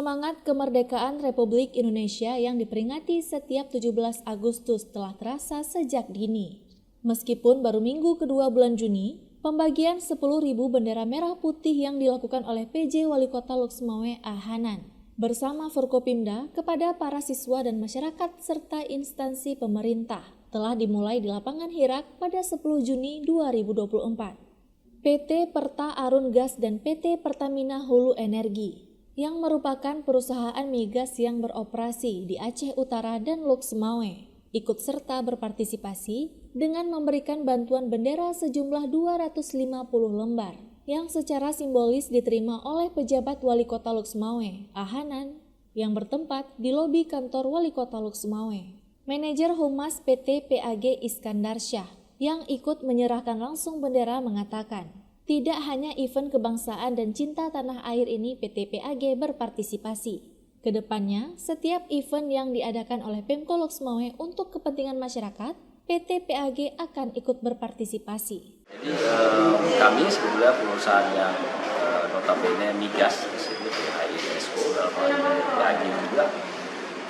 Semangat kemerdekaan Republik Indonesia yang diperingati setiap 17 Agustus telah terasa sejak dini. Meskipun baru minggu kedua bulan Juni, pembagian 10.000 bendera merah putih yang dilakukan oleh PJ Wali Kota Loksmawe Ahanan bersama Forkopimda kepada para siswa dan masyarakat serta instansi pemerintah telah dimulai di lapangan Hirak pada 10 Juni 2024. PT Perta Arun Gas dan PT Pertamina Hulu Energi yang merupakan perusahaan migas yang beroperasi di Aceh Utara dan Loksmawe ikut serta berpartisipasi dengan memberikan bantuan bendera sejumlah 250 lembar yang secara simbolis diterima oleh pejabat Wali Kota Loksmawe, Ahanan, yang bertempat di lobi kantor Wali Kota Loksmawe. Manajer Humas PT PAG Iskandar Syah yang ikut menyerahkan langsung bendera mengatakan, tidak hanya event kebangsaan dan cinta tanah air ini PT PAG berpartisipasi. Kedepannya, setiap event yang diadakan oleh Pemko Loksmawe untuk kepentingan masyarakat, PT PAG akan ikut berpartisipasi. Jadi kami sebetulnya perusahaan yang notabene migas di sini PHISO dalam hal ini PAG juga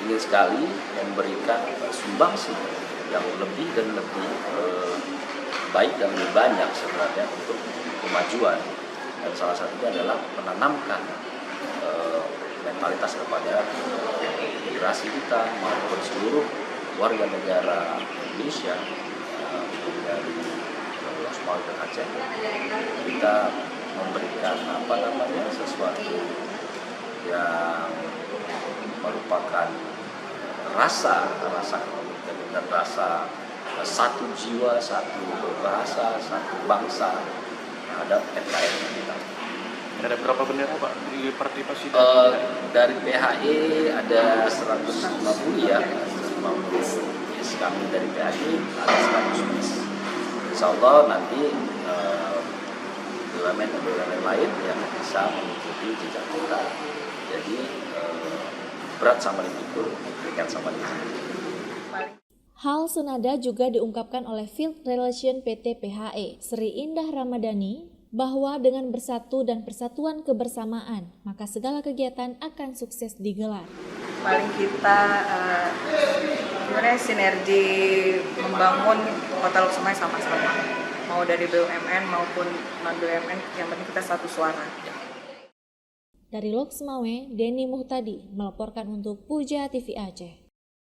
ingin sekali memberikan sumbangsi yang lebih dan lebih baik dan lebih banyak sebenarnya untuk kemajuan, dan salah satunya adalah menanamkan mentalitas kepada generasi kita maupun seluruh warga negara Indonesia dari Loksmawe dan Aceh. Kita memberikan sesuatu yang merupakan rasa komitmen dan rasa satu jiwa, satu bahasa, satu bangsa terhadap NKRI kita. Ada berapa bendera Pak di partisipasi? Dari PHI ada 150 ya, 150 yes, kami dari PHI ada 100 bis. Insya Allah nanti BUMN lain yang bisa mengikuti jejak kita. Jadi berat sama dipikul, ringan sama dipikul. Hal senada juga diungkapkan oleh Field Relation PT PHE, Sri Indah Ramadhani, bahwa dengan bersatu dan persatuan kebersamaan, maka segala kegiatan akan sukses digelar. Paling kita sebenarnya sinergi membangun Kota Loksmawe sama-sama, mau dari BUMN maupun non-BUMN, yang penting kita satu suara. Dari Loksmawe, Denny Muhtadi melaporkan untuk Puja TV Aceh.